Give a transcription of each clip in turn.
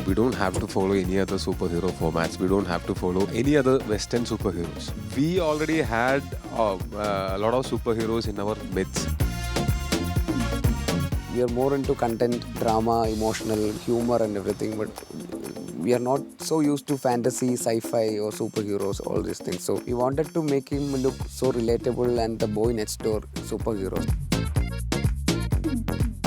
We don't have to follow any other superhero formats. We don't have to follow any other Western superheroes. We already had a lot of superheroes in our midst. We are more into content, drama, emotional, humor and everything, but we are not so used to fantasy, sci-fi or superheroes, all these things. So we wanted to make him look so relatable and the boy next door superhero.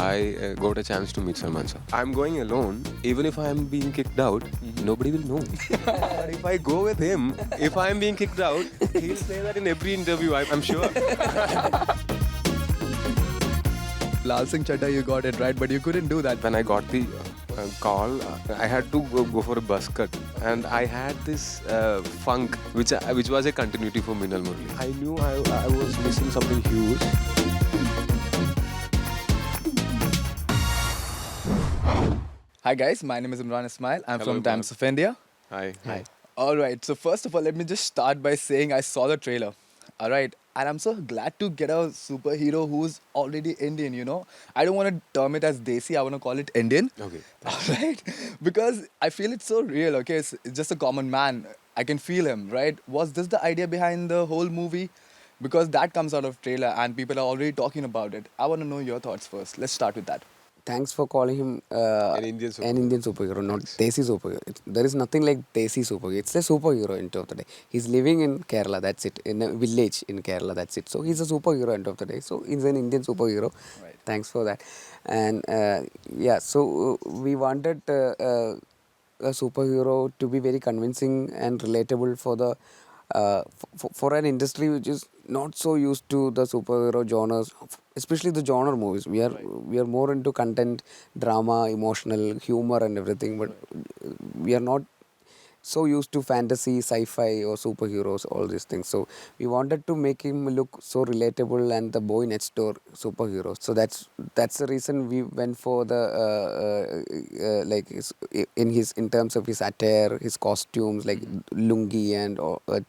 I got a chance to meet Salman sir. I'm going alone. Even if I'm being kicked out, nobody will know. But if I go with him, if I'm being kicked out, he'll say that in every interview, I'm sure. Lal Singh Chadda, you got it right, but you couldn't do that. When I got the call, I had to go for a buzz cut, and I had this funk, which was a continuity for Minal Murli. I knew I was missing something huge. Hi guys, my name is Imran Ismail. I'm Hello, from Imran. Times of India. Hi. Alright, so first of all, let me just start by saying I saw the trailer. Alright, and I'm so glad to get a superhero who's already Indian, you know. I don't want to term it as Desi, I want to call it Indian. Okay. Alright, because I feel it's so real, okay? It's just a common man. I can feel him, right? Was this the idea behind the whole movie? Because that comes out of trailer and people are already talking about it. I want to know your thoughts first. Let's start with that. Thanks for calling him An Indian superhero, not Thanks. Desi superhero. There is nothing like Desi superhero. It's a superhero end of the day. He's living in Kerala, that's it. In a village in Kerala, that's it. So he's a superhero end of the day. So he's an Indian superhero. Right. Thanks for that. And so we wanted a superhero to be very convincing and relatable for the for an industry which is not so used to the superhero genres, especially the genre movies. We are more into content, drama, emotional, humor and everything, but we are not so used to fantasy, sci-fi or superheroes, all these things. So we wanted to make him look so relatable and the boy next door superhero. So that's the reason we went for the like in terms of his attire, his costumes, like lungi and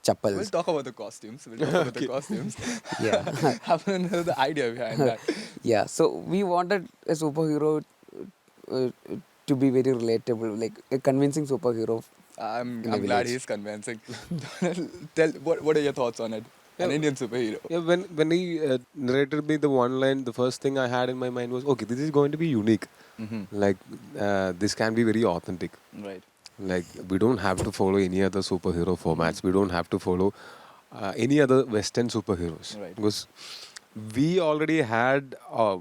chappals. We'll talk about the costumes. Yeah. I want to know the idea behind that. Yeah, so we wanted a superhero uh, to be very relatable, like a convincing superhero. I'm In a glad village. he's convincing. Tell what are your thoughts on it? An Yeah. Indian superhero. Yeah, when he narrated me the one line, the first thing I had in my mind was, okay, this is going to be unique. Like, this can be very authentic. Right. Like, we don't have to follow any other superhero formats. We don't have to follow any other Western superheroes. Right. Because we already had a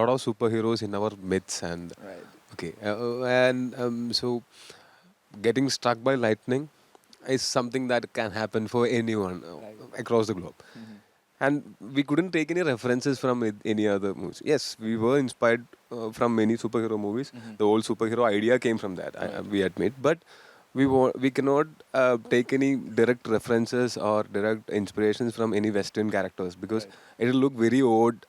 lot of superheroes in our myths. And Right. okay, so getting struck by lightning is something that can happen for anyone Right. across the globe. And we couldn't take any references from any other movies. Yes, we were inspired from many superhero movies. The whole superhero idea came from that, we admit. But we cannot take any direct references or direct inspirations from any Western characters because it'll look very odd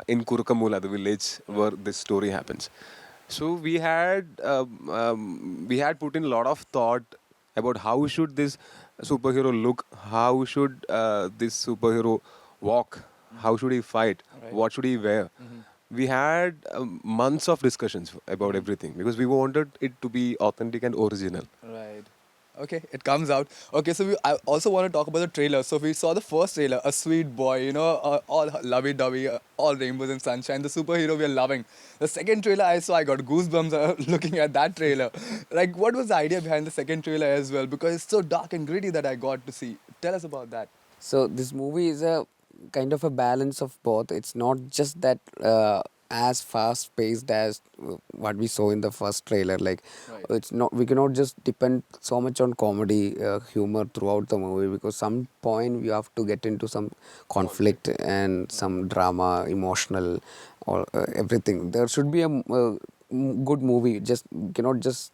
in Kurukamula, the village where this story happens. So we had put in a lot of thought about how should this superhero look, how should this superhero walk, how should he fight, Right. what should he wear. We had months of discussions about everything because we wanted it to be authentic and original. Right. Okay, it comes out. Okay, so I also want to talk about the trailer. So we saw the first trailer, a sweet boy, you know, all lovey-dovey, all rainbows and sunshine. The superhero we are loving. The second trailer I saw, I got goosebumps looking at that trailer. Like, what was the idea behind the second trailer as well? Because it's so dark and gritty that I got to see. Tell us about that. So this movie is a kind of a balance of both. It's not just that as fast paced as what we saw in the first trailer. Like Right. it's not, we cannot just depend so much on comedy humor throughout the movie, because some point we have to get into some conflict and some drama, emotional, or everything. There should be a good movie. Just cannot just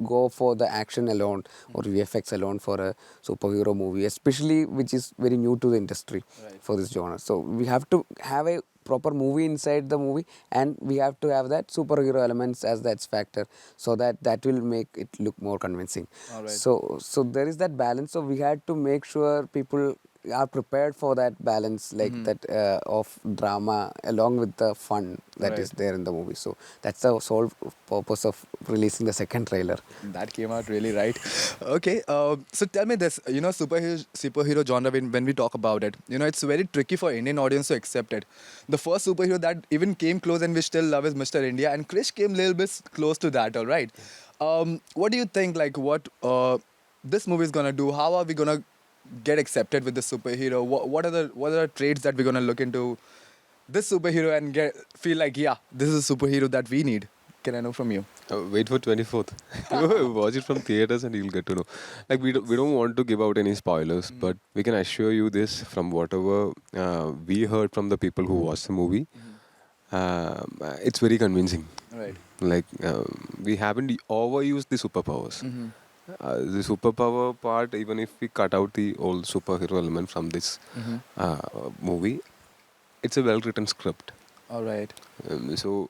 go for the action alone or VFX alone for a superhero movie, especially which is very new to the industry Right. for this genre. So we have to have a proper movie inside the movie, and we have to have that superhero elements as the X factor, so that will make it look more convincing. Alright. So there is that balance. So we had to make sure people are prepared for that balance, like that of drama along with the fun that is Right. there in the movie. So that's the sole purpose of releasing the second trailer. That came out really right. Okay, so tell me this. You know, superhero genre. When we talk about it, you know, it's very tricky for Indian audience to accept it. The first superhero that even came close and we still love is Mr. India, and Krish came a little bit close to that. All right. What do you think? Like, what this movie is gonna do? How are we gonna get accepted with the superhero? What are the traits that we're gonna look into this superhero and get feel like, yeah, this is a superhero that we need? Can I know from you? Wait for 24th. Watch it from theaters and you'll get to know. Like we don't want to give out any spoilers, but we can assure you this from whatever we heard from the people who watched the movie. It's very convincing. Right. Like we haven't overused the superpowers. The superpower part, even if we cut out the old superhero element from this movie, it's a well-written script. All right. So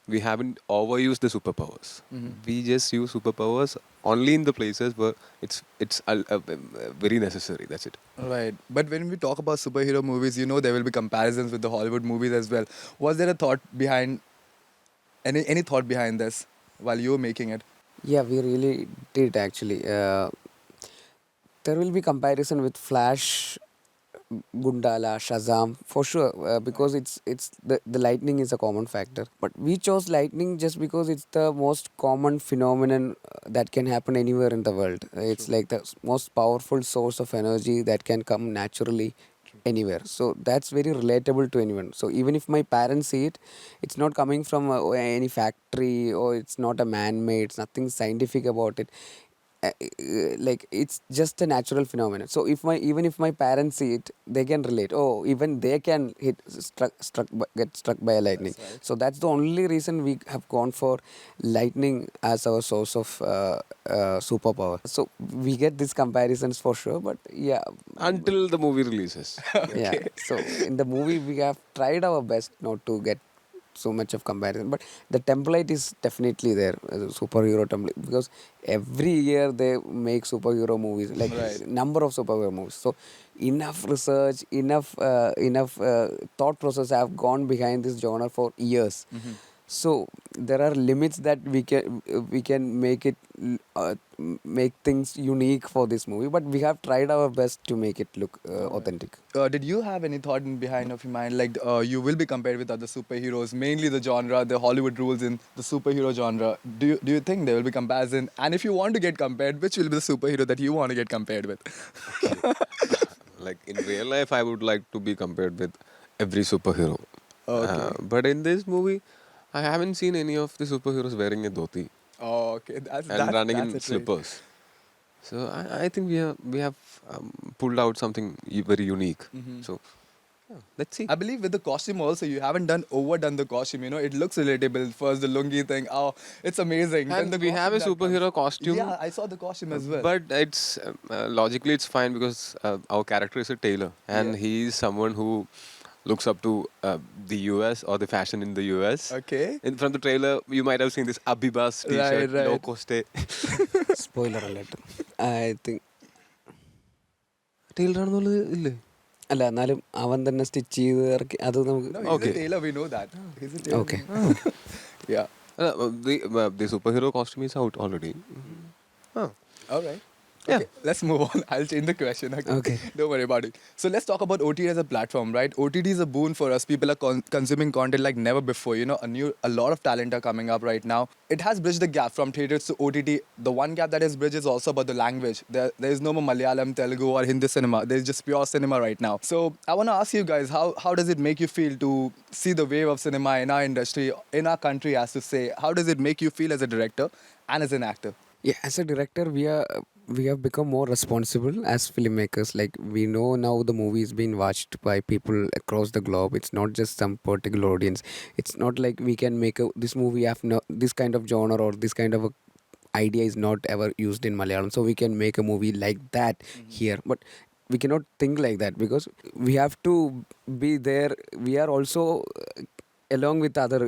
we haven't overused the superpowers. We just use superpowers only in the places where it's very necessary. That's it. Right. But when we talk about superhero movies, you know there will be comparisons with the Hollywood movies as well. Was there a thought behind any thought behind this while you were making it? Yeah, we really did actually. There will be comparison with Flash, Gundala, Shazam for sure, because it's the lightning is a common factor. But we chose lightning just because it's the most common phenomenon that can happen anywhere in the world. It's like the most powerful source of energy that can come naturally anywhere. So that's very relatable to anyone. So even if my parents see it, it's not coming from any factory, or it's not a man-made. It's nothing scientific about it. Like it's just a natural phenomenon. So even if my parents see it, they can relate. Oh, even they can get struck by a lightning. So that's the only reason we have gone for lightning as our source of superpower. So we get these comparisons for sure. But yeah, Until the movie releases. yeah. So in the movie we have tried our best not to get so much of comparison, but the template is definitely there, superhero template, because every year they make superhero movies, like Right. number of superhero movies. So enough research, enough thought process have gone behind this genre for years. So there are limits that we can make it make things unique for this movie, but we have tried our best to make it look authentic. Did you have any thought in behind of your mind, like you will be compared with other superheroes, mainly the genre, the Hollywood rules in the superhero genre? Do you think there will be comparison? And if you want to get compared, which will be the superhero that you want to get compared with? Like in real life, I would like to be compared with every superhero. Okay. But in this movie, I haven't seen any of the superheroes wearing a dhoti Oh, okay. and running that's in it, right. slippers. So I think we have pulled out something very unique. So yeah, let's see. I believe with the costume also, you haven't overdone the costume. You know, it looks relatable. First, the lungi thing. Oh, it's amazing. Then And the we have a costume that superhero comes. costume. Yeah, I saw the costume as well. But it's logically it's fine because our character is a tailor and Yeah. he is someone who looks up to the US or the fashion in the US. Okay. From the trailer, you might have seen this Abibas t-shirt, Right, low right. coste. Spoiler alert. I think Tailor ആണെന്നുള്ളത് ഇല്ലേ? അല്ല എന്നാലും അവൻ തന്നെ stitch ചെയ്ത് ഇറക്കി അത് നമുക്ക് No, he's Okay. a tailor. We know that. He's a tailor. Okay. Yeah. The superhero costume is out already. Oh. All right. Yeah. Okay, let's move on. I'll change the question. Okay. Don't worry about it. So let's talk about OTT as a platform, right? OTT is a boon for us. People are consuming content like never before. You know, a lot of talent are coming up right now. It has bridged the gap from theaters to OTT. The one gap that is bridged is also about the language. There is no more Malayalam, Telugu, or Hindi cinema. There's just pure cinema right now. So I want to ask you guys, how does it make you feel to see the wave of cinema in our industry, in our country, as to say? How does it make you feel as a director and as an actor? Yeah, as a director, we have become more responsible as filmmakers. Like we know now the movie is being watched by people across the globe. It's not just some particular audience. It's not like we can make this movie have no this kind of genre, or this kind of a idea is not ever used in Malayalam, so we can make a movie like that here. But we cannot think like that because we have to be there. We are also along with other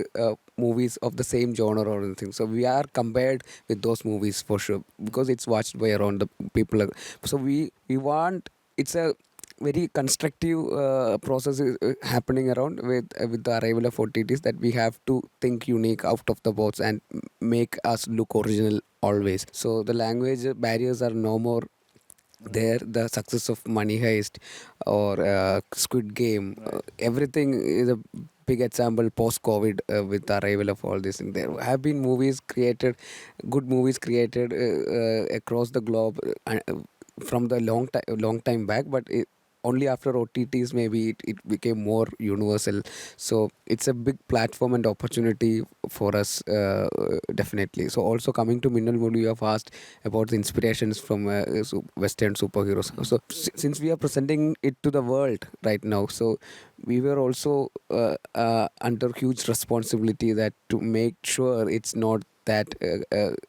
movies of the same genre or anything. So we are compared with those movies for sure because it's watched by around the people. So we want, it's a very constructive process is happening around with the arrival of OTTs, that we have to think unique out of the box and make us look original always. So the language barriers are no more there. The success of Money Heist or Squid Game, everything is a big example post COVID, with the arrival of all these things. There have been movies created, good movies created across the globe, from the long time back, but only after OTTs maybe it became more universal. So it's a big platform and opportunity for us, definitely. So also coming to Minnal Murli, you have asked about the inspirations from Western superheroes. So since we are presenting it to the world right now, so we were also under huge responsibility that to make sure it's not that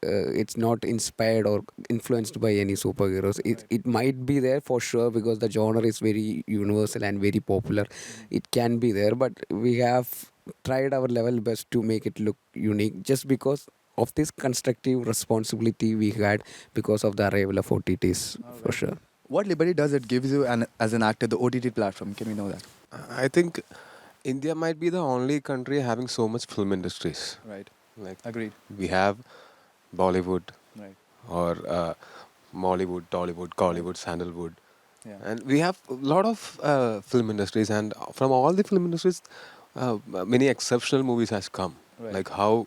it's not inspired or influenced by any superheroes. It might be there for sure because the genre is very universal and very popular. It can be there, but we have tried our level best to make it look unique, just because of this constructive responsibility we had because of the arrival of OTTs, for sure. What liberty does it give you as an actor, the OTT platform? Can we know that? I think India might be the only country having so much film industries. Right. Like Agreed. we have Bollywood Right. or Mollywood, Tollywood, Collywood, Sandalwood, Yeah. and we have a lot of film industries. And from all the film industries, many exceptional movies has come. Right. Like how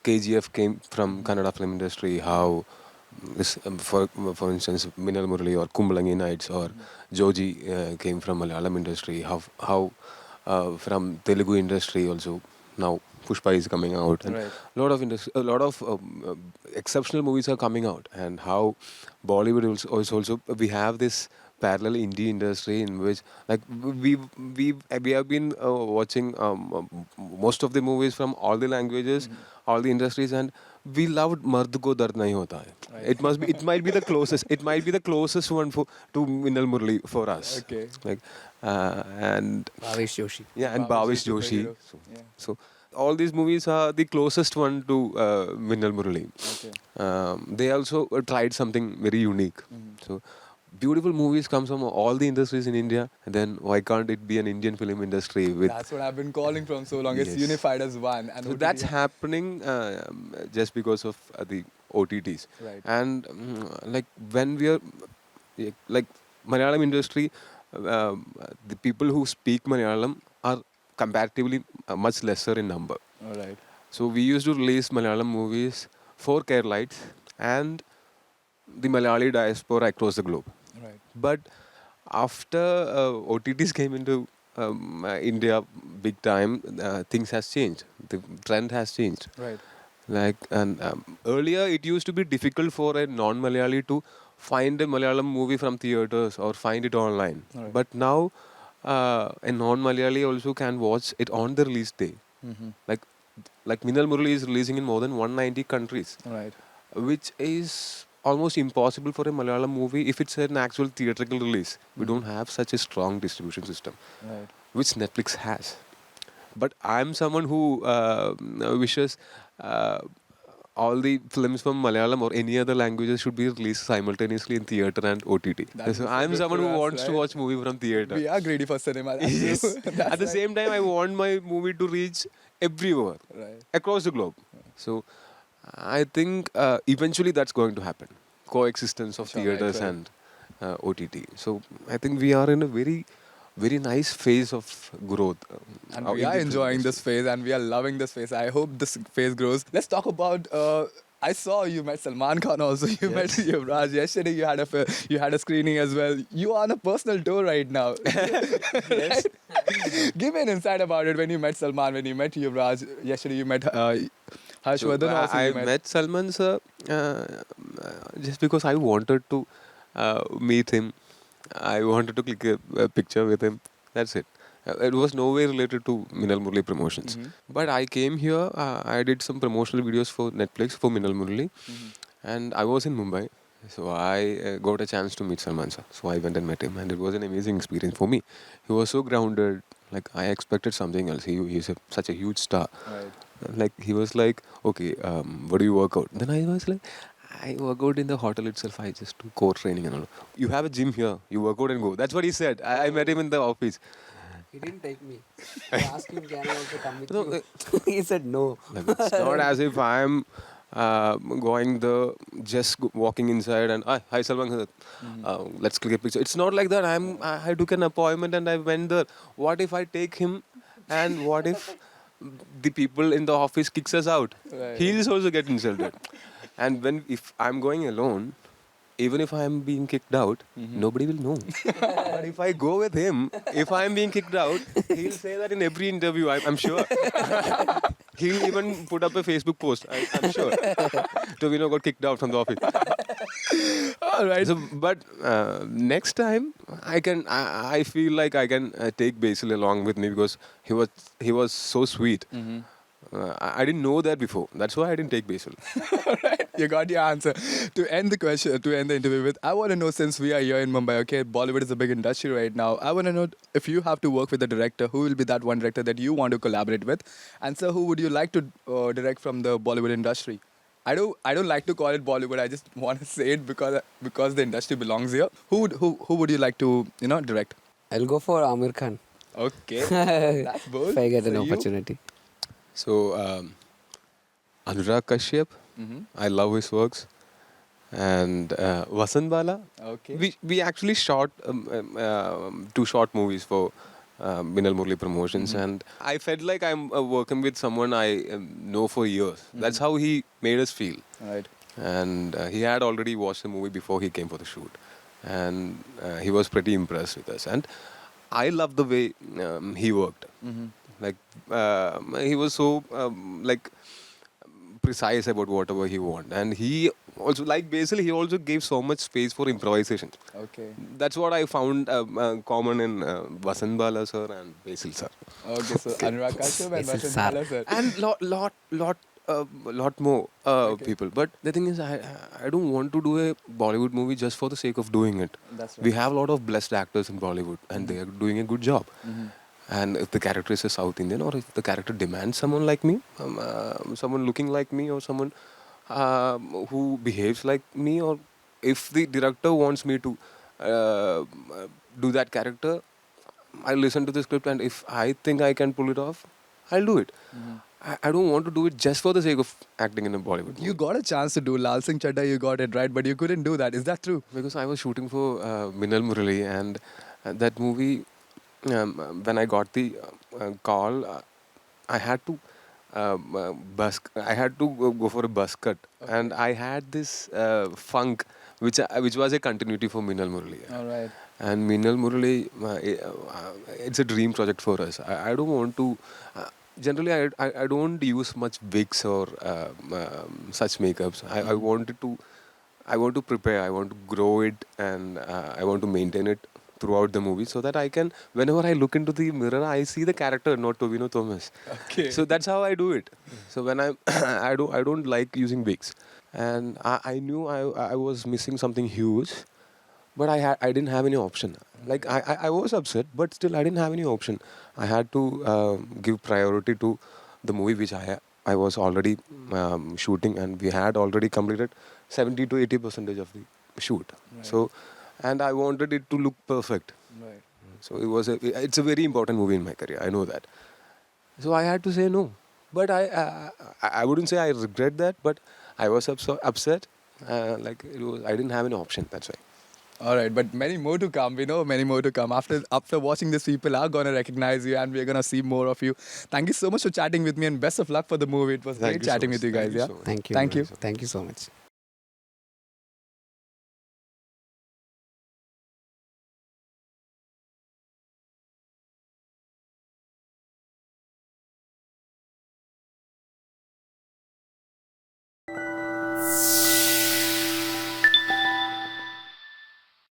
KGF came from Kannada film industry, how this, for instance, Minnal Murali or Kumbalangi Nights or Joji came from Malayalam industry. How from Telugu industry also now Pushpa is coming out, and Right. a lot of exceptional movies are coming out, and how Bollywood also we have this parallel indie industry in which like we have been watching most of the movies from all the languages, all the industries, and we loved Mard Ko Dard Nahi Hota Hai. Right. It might be the closest. It might be the closest one to Minnal Murali for us. Okay. Like and Bhavesh Joshi. yeah, and Bhavesh Bhavesh is the Joshi. hero. Yeah. So all these movies are the closest one to Minnal Murali. Okay. They also tried something very unique. So beautiful movies comes from all the industries in India. And then why can't it be an Indian film industry with? That's what I've been calling from so long. It's Yes. unified as one. And So OTT that's happening just because of the OTTs. Right. And like when we are like Malayalam industry, the people who speak Malayalam are comparatively much lesser in number. All right. So we used to release Malayalam movies for Keralites and the Malayali diaspora across the globe. Right. But after OTTs came into India big time, things has changed. The trend has changed. Right. Like and earlier, it used to be difficult for a non-Malayali to find a Malayalam movie from theaters or find it online. Right. But now, a non-Malayali also can watch it on the release day. Mm-hmm. Like Minnal Murali is releasing in more than 190 countries, Right. which is almost impossible for a Malayalam movie if it's an actual theatrical release. We don't have such a strong distribution system, Right. which Netflix has. But I'm someone who wishes all the films from Malayalam or any other languages should be released simultaneously in theater and OTT. That So is I'm good someone for who us, wants to right? watch movie from theater. We are greedy for cinema. That's Yes. true. That's At the right. same time, I want my movie to reach everywhere Right. across the globe. So I think eventually that's going to happen. Coexistence of Sure, theaters right. and OTT. So I think we are in a very, very nice phase of growth. And in we the are film enjoying this industry. phase and we are loving this phase. I hope this phase grows. Let's talk about. I saw you met Salman Khan also. You met Yuvraj. Yesterday you had a screening as well. You are on a personal tour right now. Right? Give me an insight about it when you met Salman, when you met Yuvraj. Yesterday you met Harshvardhan also. I you met Salman sir just because I wanted to meet him. I wanted to click a picture with him. That's it. It was no way related to Minnal Murali promotions. Mhm. But I came here. I did some promotional videos for Netflix for Minnal Murali, and I was in Mumbai. So I got a chance to meet Salman sir. So I went and met him, and it was an amazing experience for me. He was so grounded. Like I expected something else. He's such a huge star. Right. Like he was like, okay, what do you work out? Then I was like, I work out in the hotel itself. I just do core training and all. You have a gym here. You work out and go. That's what he said. I met him in the office. He didn't take me. I asked him, can I also come with No, you? He said no. Like, it's not as if I'm going the just walking inside and hi Salman, let's click a picture. It's not like that. I took an appointment and I went there. What if I take him, and what if the people in the office kicks us out? Right. He'll also get insulted. And if I'm going alone, even if I'm being kicked out, nobody will know. But if I go with him, if I'm being kicked out, he'll say that in every interview, I'm sure. He'll even put up a Facebook post, I'm sure. Tovino got kicked out from the office. All right. So, but next time, I feel like I can take Basil along with me because he was so sweet. I didn't know that before. That's why I didn't take Basil. Right, you got your answer. To end the interview with, I want to know, since we are here in Mumbai, okay, Bollywood is a big industry right now. I want to know, if you have to work with a director, who will be that one director that you want to collaborate with? And so, who would you like to direct from the Bollywood industry? I don't like to call it Bollywood. I just want to say it because the industry belongs here. Who would you like to direct? I'll go for Amir Khan. Okay, that's bold. If I get an So you? opportunity. So, Anurag Kashyap, I love his works. And Vasant Bala. Okay. We actually shot 2 short movies for Minal Murli Promotions, and I felt like I'm working with someone I know for years. That's how he made us feel. Right. And he had already watched the movie before he came for the shoot, and he was pretty impressed with us. And I love the way he worked. Like he was so like precise about whatever he wanted, and he also, like Basil, he also gave so much space for improvisation. Okay. That's what I found common in Vasant Bala sir and Basil sir. Okay. So Anurag Kashyap and This is Vasant sad. Bala, sir. And lot more people. But the thing is, I don't want to do a Bollywood movie just for the sake of doing it. That's We right. have a lot of blessed actors in Bollywood, and they are doing a good job. And if the character is a South Indian, or if the character demands someone like me, someone looking like me, or someone who behaves like me, or if the director wants me to do that character, I'll listen to the script, and if I think I can pull it off, I'll do it. I don't want to do it just for the sake of acting in a Bollywood You got a chance to do Lal Singh Chadda, you got it right, but you couldn't do that. Is that true? because I was shooting for Minal Murali, and that movie, when I got the call, I had to I had to go for a bus cut, and I had this funk, which was a continuity for Minal Murali. All right. And Minal Murali, it's a dream project for us. I don't want to. Generally, I don't use much wigs or such makeups. I wanted to. I want to prepare. I want to grow it, and I want to maintain it throughout the movie, so that I can, whenever I look into the mirror, I see the character, not Tovino Thomas. Okay. So that's how I do it. So when I don't like using wigs, and I knew I was missing something huge, but I didn't have any option. Like I was upset, but still I didn't have any option. I had to give priority to the movie which I was already shooting, and we had already completed 70 to 80% of the shoot. Right. So, and I wanted it to look perfect. Right. So it's a very important movie in my career. I know that. So I had to say no. But I wouldn't say I regret that, but I was upset. Like I didn't have an option. That's why. All right, but many more to come. We know many more to come. After watching this, people are gonna recognize you, and we're gonna see more of you. Thank you so much for chatting with me, and best of luck for the movie. It was Thank great you so chatting much. with you guys. Thank you Yeah. so much. Thank you. Thank you. Thank you so much.